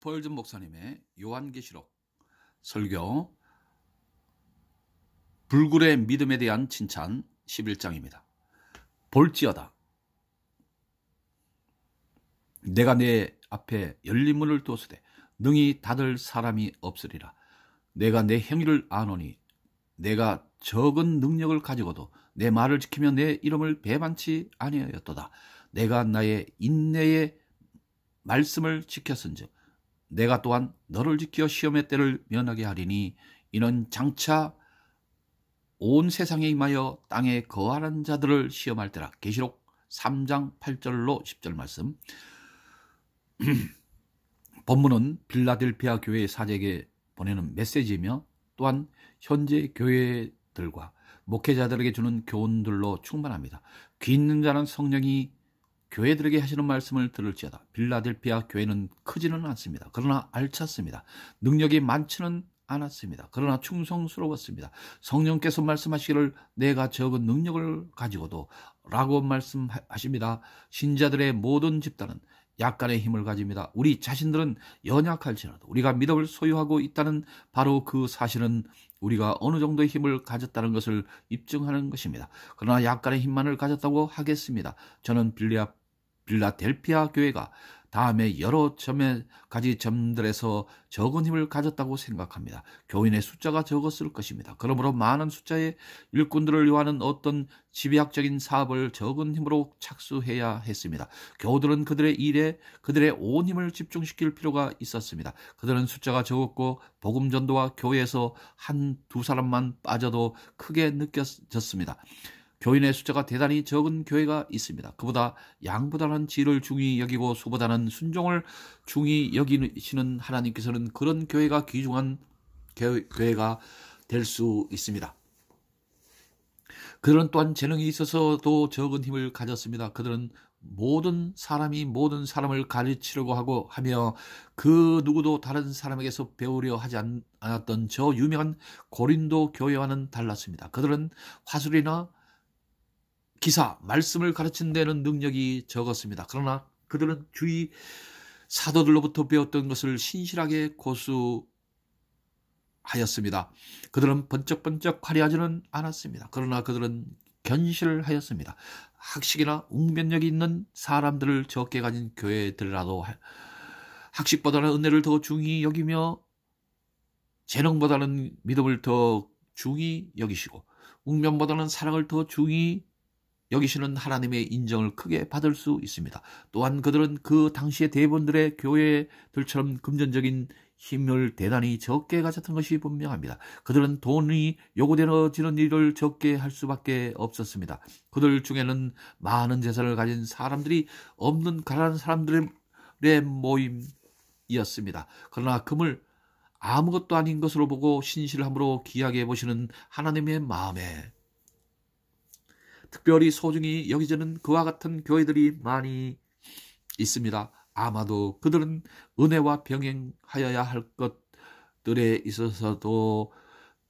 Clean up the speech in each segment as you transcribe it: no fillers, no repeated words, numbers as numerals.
스펄전 목사님의 요한계시록 설교 불굴의 믿음에 대한 칭찬 11장입니다. 볼지어다 내가 내 앞에 열린 문을 두었으되 능히 닫을 사람이 없으리라. 내가 내 행위를 아노니 내가 적은 능력을 가지고도 내 말을 지키며 내 이름을 배반치 아니하였도다. 내가 나의 인내의 말씀을 지켰은즉 내가 또한 너를 지켜 시험의 때를 면하게 하리니 이는 장차 온 세상에 임하여 땅에 거하는 자들을 시험할 때라. 계시록 3장 8절로 10절 말씀. 본문은 빌라델피아 교회 사제에게 보내는 메시지이며 또한 현재 교회들과 목회자들에게 주는 교훈들로 충만합니다. 귀 있는 자는 성령이 교회들에게 하시는 말씀을 들을지어다. 빌라델피아 교회는 크지는 않습니다. 그러나 알찼습니다. 능력이 많지는 않았습니다. 그러나 충성스러웠습니다. 성령께서 말씀하시기를 내가 적은 능력을 가지고도 라고 말씀하십니다. 신자들의 모든 집단은 약간의 힘을 가집니다. 우리 자신들은 연약할지라도 우리가 믿음을 소유하고 있다는 바로 그 사실은 우리가 어느 정도의 힘을 가졌다는 것을 입증하는 것입니다. 그러나 약간의 힘만을 가졌다고 하겠습니다. 저는 빌라델피아 교회가 다음에 여러 가지 점들에서 적은 힘을 가졌다고 생각합니다. 교인의 숫자가 적었을 것입니다. 그러므로 많은 숫자의 일꾼들을 요하는 어떤 지배학적인 사업을 적은 힘으로 착수해야 했습니다. 교우들은 그들의 일에 그들의 온 힘을 집중시킬 필요가 있었습니다. 그들은 숫자가 적었고 복음 전도와 교회에서 두 사람만 빠져도 크게 느껴졌습니다. 교인의 숫자가 대단히 적은 교회가 있습니다. 그보다 양보다는 질을 중히 여기고 수보다는 순종을 중히 여기시는 하나님께서는 그런 교회가 귀중한 교회가 될 수 있습니다. 그들은 또한 재능이 있어서도 적은 힘을 가졌습니다. 그들은 모든 사람이 모든 사람을 가르치려고 하며 그 누구도 다른 사람에게서 배우려 하지 않았던 저 유명한 고린도 교회와는 달랐습니다. 그들은 화술이나 기사, 말씀을 가르치는 데는 능력이 적었습니다. 그러나 그들은 주위 사도들로부터 배웠던 것을 신실하게 고수하였습니다. 그들은 번쩍번쩍 화려하지는 않았습니다. 그러나 그들은 견실하였습니다. 학식이나 웅변력이 있는 사람들을 적게 가진 교회들이라도 학식보다는 은혜를 더 중히 여기며 재능보다는 믿음을 더 중히 여기시고 웅변보다는 사랑을 더 중히 여기시는 하나님의 인정을 크게 받을 수 있습니다. 또한 그들은 그 당시의 대부분들의 교회들처럼 금전적인 힘을 대단히 적게 가졌던 것이 분명합니다. 그들은 돈이 요구되어지는 일을 적게 할 수밖에 없었습니다. 그들 중에는 많은 재산을 가진 사람들이 없는 가난한 사람들의 모임이었습니다. 그러나 금을 아무것도 아닌 것으로 보고 신실함으로 귀하게 보시는 하나님의 마음에 특별히 소중히 여기지는 그와 같은 교회들이 많이 있습니다. 아마도 그들은 은혜와 병행하여야 할 것들에 있어서도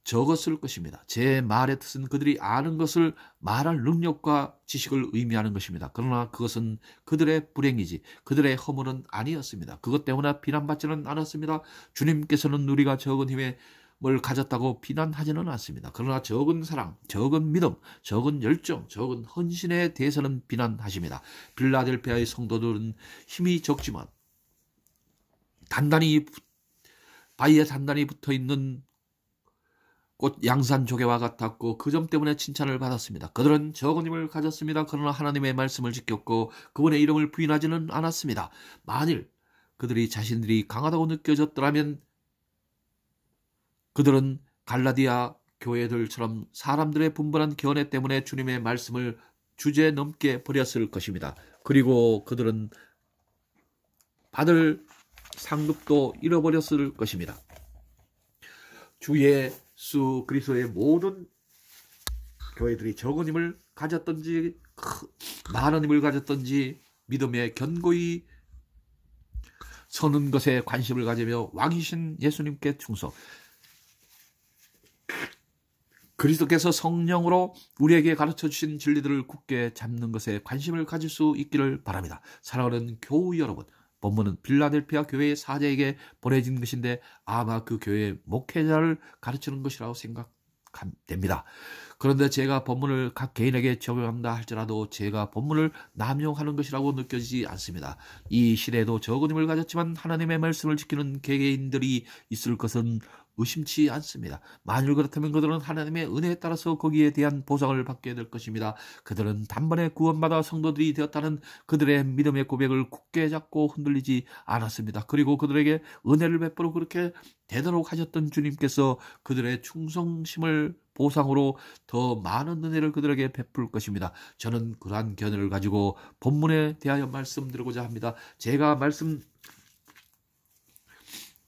적었을 것입니다. 제 말의 뜻은 그들이 아는 것을 말할 능력과 지식을 의미하는 것입니다. 그러나 그것은 그들의 불행이지 그들의 허물은 아니었습니다. 그것 때문에 비난받지는 않았습니다. 주님께서는 우리가 적은 힘에 뭘 가졌다고 비난하지는 않습니다. 그러나 적은 사랑, 적은 믿음, 적은 열정, 적은 헌신에 대해서는 비난하십니다. 빌라델피아의 성도들은 힘이 적지만 바위에 단단히 붙어있는 꽃 양산 조개와 같았고 그 점 때문에 칭찬을 받았습니다. 그들은 적은 힘을 가졌습니다. 그러나 하나님의 말씀을 지켰고 그분의 이름을 부인하지는 않았습니다. 만일 그들이 자신들이 강하다고 느껴졌더라면 그들은 갈라디아 교회들처럼 사람들의 분분한 견해 때문에 주님의 말씀을 주제넘게 버렸을 것입니다. 그리고 그들은 받을 상급도 잃어버렸을 것입니다. 주 예수 그리스도의 모든 교회들이 적은 힘을 가졌던지 많은 힘을 가졌던지 믿음에 견고히 서는 것에 관심을 가지며 왕이신 예수님께 충성 그리스도께서 성령으로 우리에게 가르쳐 주신 진리들을 굳게 잡는 것에 관심을 가질 수 있기를 바랍니다. 사랑하는 교우 여러분, 본문은 빌라델피아 교회의 사제에게 보내진 것인데 아마 그 교회의 목회자를 가르치는 것이라고 생각됩니다. 그런데 제가 본문을 각 개인에게 적용한다 할지라도 제가 본문을 남용하는 것이라고 느껴지지 않습니다. 이 시대에도 적은 힘을 가졌지만 하나님의 말씀을 지키는 개개인들이 있을 것은 의심치 않습니다. 만일 그렇다면 그들은 하나님의 은혜에 따라서 거기에 대한 보상을 받게 될 것입니다. 그들은 단번에 구원받아 성도들이 되었다는 그들의 믿음의 고백을 굳게 잡고 흔들리지 않았습니다. 그리고 그들에게 은혜를 베풀어 그렇게 되도록 하셨던 주님께서 그들의 충성심을 보상으로 더 많은 은혜를 그들에게 베풀 것입니다. 저는 그러한 견해를 가지고 본문에 대하여 말씀드리고자 합니다. 제가 말씀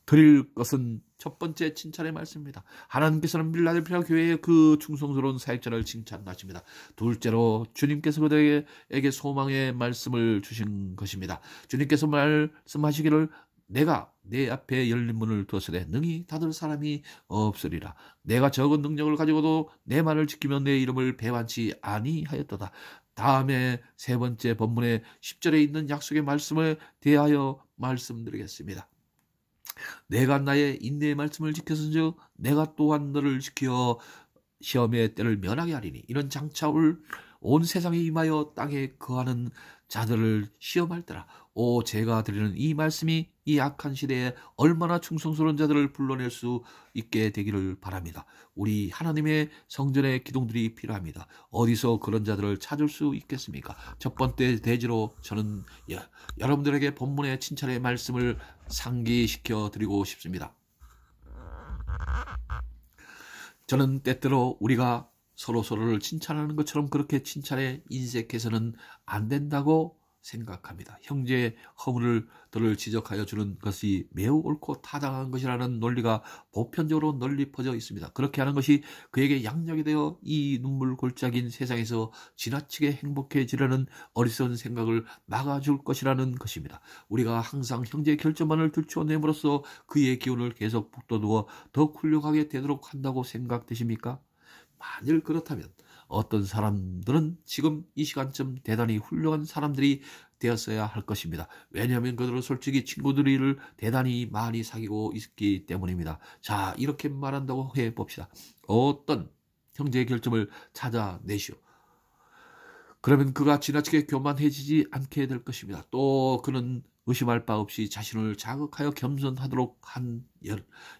드릴 것은 첫 번째 칭찬의 말씀입니다. 하나님께서는 빌라델피아 교회의 그 충성스러운 사역자를 칭찬하십니다. 둘째로 주님께서 그들에게 소망의 말씀을 주신 것입니다. 주님께서 말씀하시기를 내가 내 앞에 열린 문을 두었으되 능히 닫을 사람이 없으리라. 내가 적은 능력을 가지고도 내 말을 지키며 내 이름을 배반치 아니하였도다. 다음에 세 번째 본문의 10절에 있는 약속의 말씀에 대하여 말씀드리겠습니다. 내가 나의 인내의 말씀을 지켰은즉 내가 또한 너를 지켜 시험의 때를 면하게 하리니 이는 장차 온 세상에 임하여 땅에 거하는 자들을 시험할 때라. 제가 드리는 이 말씀이 이 악한 시대에 얼마나 충성스러운 자들을 불러낼 수 있게 되기를 바랍니다. 우리 하나님의 성전의 기둥들이 필요합니다. 어디서 그런 자들을 찾을 수 있겠습니까? 첫 번째 대지로 저는 여러분들에게 본문의 칭찬의 말씀을 상기시켜 드리고 싶습니다. 저는 때때로 우리가 서로를 칭찬하는 것처럼 그렇게 칭찬에 인색해서는 안 된다고 생각합니다. 형제의 허물들을 지적하여 주는 것이 매우 옳고 타당한 것이라는 논리가 보편적으로 널리 퍼져 있습니다. 그렇게 하는 것이 그에게 양력이 되어 이 눈물 골짜기인 세상에서 지나치게 행복해지려는 어리석은 생각을 막아줄 것이라는 것입니다. 우리가 항상 형제의 결점만을 들춰냄으로써 그의 기운을 계속 북돋워 더 훌륭하게 되도록 한다고 생각되십니까? 만일 그렇다면 어떤 사람들은 지금 이 시간쯤 대단히 훌륭한 사람들이 되었어야 할 것입니다. 왜냐하면 그들은 솔직히 친구들을 대단히 많이 사귀고 있기 때문입니다. 자, 이렇게 말한다고 해봅시다. 어떤 형제의 결점을 찾아내시오. 그러면 그가 지나치게 교만해지지 않게 될 것입니다. 또 그는 의심할 바 없이 자신을 자극하여 겸손하도록 한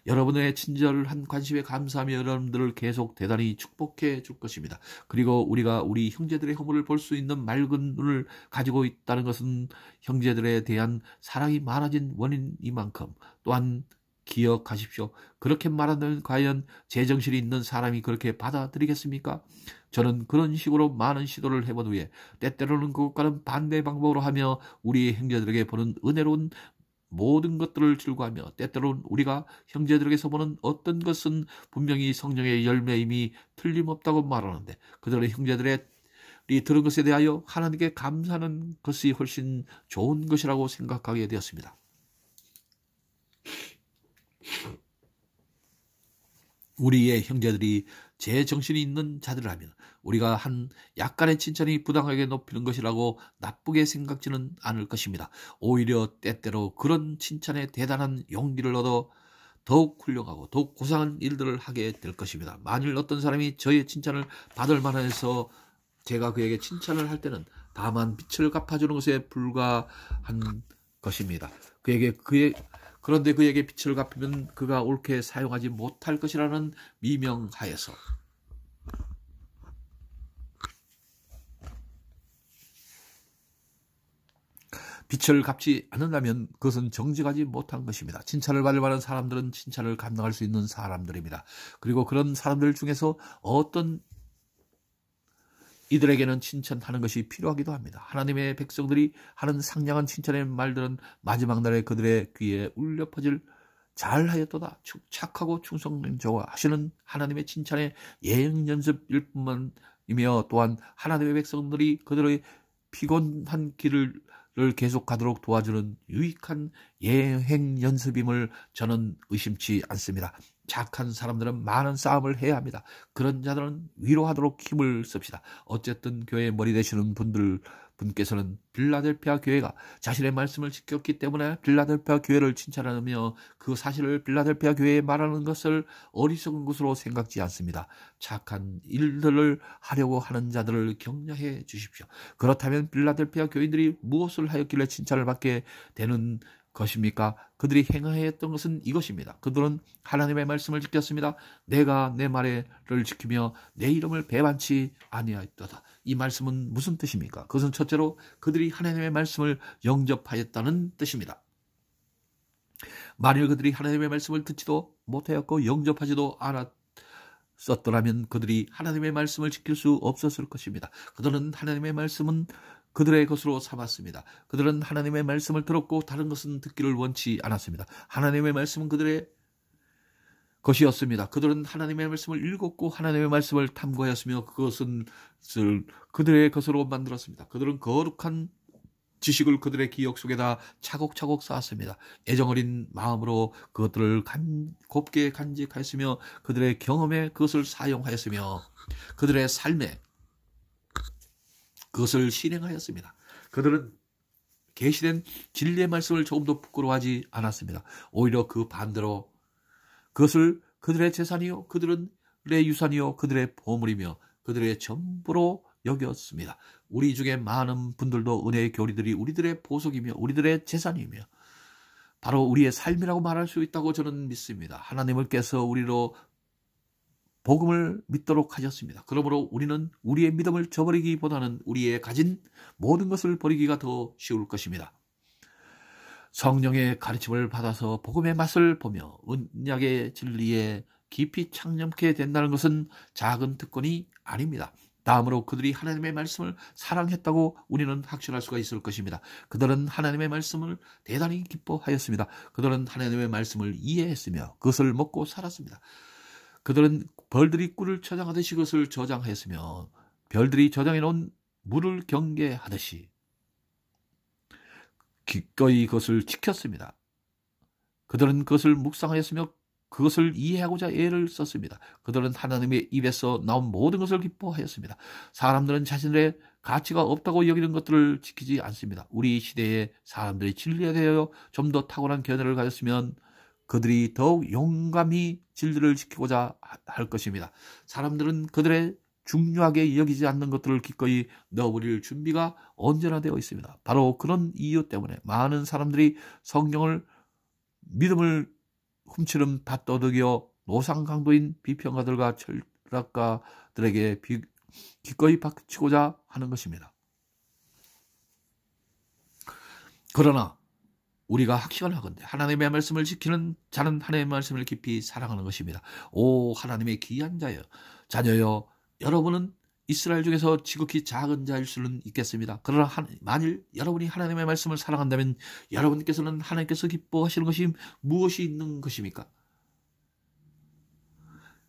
여러분의 친절한 관심에 감사하며 여러분들을 계속 대단히 축복해 줄 것입니다. 그리고 우리가 우리 형제들의 허물을 볼 수 있는 맑은 눈을 가지고 있다는 것은 형제들에 대한 사랑이 많아진 원인이만큼 또한 기억하십시오. 그렇게 말하면 과연 제정신이 있는 사람이 그렇게 받아들이겠습니까? 저는 그런 식으로 많은 시도를 해본 후에 때때로는 그것과는 반대 방법으로 하며 우리 형제들에게 보는 은혜로운 모든 것들을 즐거워하며 때때로는 우리가 형제들에게서 보는 어떤 것은 분명히 성령의 열매임이 틀림없다고 말하는데 그들의 형제들의 들은 것에 대하여 하나님께 감사하는 것이 훨씬 좋은 것이라고 생각하게 되었습니다. 우리의 형제들이 제정신이 있는 자들이라면 우리가 한 약간의 칭찬이 부당하게 높이는 것이라고 나쁘게 생각지는 않을 것입니다. 오히려 때때로 그런 칭찬에 대단한 용기를 얻어 더욱 훌륭하고 더욱 고상한 일들을 하게 될 것입니다. 만일 어떤 사람이 저의 칭찬을 받을 만해서 제가 그에게 칭찬을 할 때는 다만 빛을 갚아주는 것에 불과한 것입니다. 그런데 그에게 빛을 갚으면 그가 옳게 사용하지 못할 것이라는 미명하에서 빛을 갚지 않는다면 그것은 정직하지 못한 것입니다. 칭찬을 받을 만한 사람들은 칭찬을 감당할 수 있는 사람들입니다. 그리고 그런 사람들 중에서 어떤 이들에게는 칭찬하는 것이 필요하기도 합니다. 하나님의 백성들이 하는 상냥한 칭찬의 말들은 마지막 날에 그들의 귀에 울려 퍼질 잘하였도다 착하고 충성되고 하시는 하나님의 칭찬의 예행 연습일 뿐만이며 또한 하나님의 백성들이 그들의 피곤한 길을 계속 가도록 도와주는 유익한 예행 연습임을 저는 의심치 않습니다. 착한 사람들은 많은 싸움을 해야 합니다. 그런 자들은 위로하도록 힘을 씁시다. 어쨌든 교회의 머리 되시는 분들 분께서는 빌라델피아 교회가 자신의 말씀을 지켰기 때문에 빌라델피아 교회를 칭찬하며 그 사실을 빌라델피아 교회에 말하는 것을 어리석은 것으로 생각지 않습니다. 착한 일들을 하려고 하는 자들을 격려해 주십시오. 그렇다면 빌라델피아 교인들이 무엇을 하였길래 칭찬을 받게 되는 것입니까? 그들이 행하였던 것은 이것입니다. 그들은 하나님의 말씀을 지켰습니다. 내가 내 말을 지키며 내 이름을 배반치 아니하였도다. 이 말씀은 무슨 뜻입니까? 그것은 첫째로 그들이 하나님의 말씀을 영접하였다는 뜻입니다. 만일 그들이 하나님의 말씀을 듣지도 못하였고 영접하지도 않았었더라면 그들이 하나님의 말씀을 지킬 수 없었을 것입니다. 그들은 하나님의 말씀은 그들의 것으로 삼았습니다. 그들은 하나님의 말씀을 들었고 다른 것은 듣기를 원치 않았습니다. 하나님의 말씀은 그들의 것이었습니다. 그들은 하나님의 말씀을 읽었고 하나님의 말씀을 탐구하였으며 그것은 그들의 것으로 만들었습니다. 그들은 거룩한 지식을 그들의 기억 속에다 차곡차곡 쌓았습니다. 애정어린 마음으로 그것들을 곱게 간직하였으며 그들의 경험에 그것을 사용하였으며 그들의 삶에 그것을 실행하였습니다. 그들은 계시된 진리의 말씀을 조금도 부끄러워하지 않았습니다. 오히려 그 반대로 그것을 그들의 재산이요 그들의 유산이요 그들의 보물이며 그들의 전부로 여겼습니다. 우리 중에 많은 분들도 은혜의 교리들이 우리들의 보석이며 우리들의 재산이며 바로 우리의 삶이라고 말할 수 있다고 저는 믿습니다. 하나님께서 우리로 복음을 믿도록 하셨습니다. 그러므로 우리는 우리의 믿음을 저버리기보다는 우리의 가진 모든 것을 버리기가 더 쉬울 것입니다. 성령의 가르침을 받아서 복음의 맛을 보며 언약의 진리에 깊이 창념케 된다는 것은 작은 특권이 아닙니다. 다음으로 그들이 하나님의 말씀을 사랑했다고 우리는 확신할 수가 있을 것입니다. 그들은 하나님의 말씀을 대단히 기뻐하였습니다. 그들은 하나님의 말씀을 이해했으며 그것을 먹고 살았습니다. 그들은 벌들이 꿀을 저장하듯이 그것을 저장하였으며 별들이 저장해 놓은 물을 경계하듯이 기꺼이 그것을 지켰습니다. 그들은 그것을 묵상하였으며 그것을 이해하고자 애를 썼습니다. 그들은 하나님의 입에서 나온 모든 것을 기뻐하였습니다. 사람들은 자신들의 가치가 없다고 여기는 것들을 지키지 않습니다. 우리 시대의 사람들이 진리에 대하여 좀 더 탁월한 견해를 가졌으면 그들이 더욱 용감히 진리를 지키고자 할 것입니다. 사람들은 그들의 중요하게 여기지 않는 것들을 기꺼이 넣어버릴 준비가 언제나 되어 있습니다. 바로 그런 이유 때문에 많은 사람들이 성경을 믿음을 훔치는 밭도둑이요 노상강도인 비평가들과 철학가들에게 기꺼이 바치고자 하는 것입니다. 그러나 우리가 확신을 하건대 하나님의 말씀을 지키는 자는 하나님의 말씀을 깊이 사랑하는 것입니다. 오 하나님의 귀한 자녀여 여러분은 이스라엘 중에서 지극히 작은 자일 수는 있겠습니다. 그러나 만일 여러분이 하나님의 말씀을 사랑한다면 여러분께서는 하나님께서 기뻐하시는 것이 무엇이 있는 것입니까?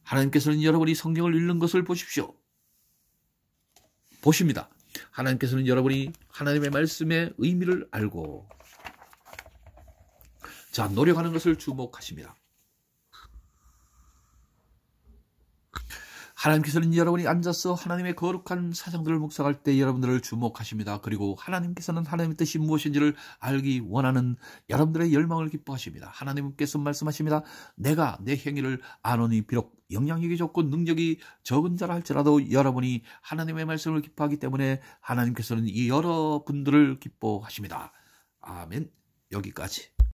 하나님께서는 여러분이 성경을 읽는 것을 보십시오. 보십니다. 하나님께서는 여러분이 하나님의 말씀의 의미를 알고 노력하는 것을 주목하십니다. 하나님께서는 여러분이 앉아서 하나님의 거룩한 사상들을 묵상할 때 여러분들을 주목하십니다. 그리고 하나님께서는 하나님의 뜻이 무엇인지를 알기 원하는 여러분들의 열망을 기뻐하십니다. 하나님께서 말씀하십니다. 내가 내 행위를 아노니 비록 영향력이 적고 능력이 적은 자라 할지라도 여러분이 하나님의 말씀을 기뻐하기 때문에 하나님께서는 이 여러분들을 기뻐하십니다. 아멘. 여기까지.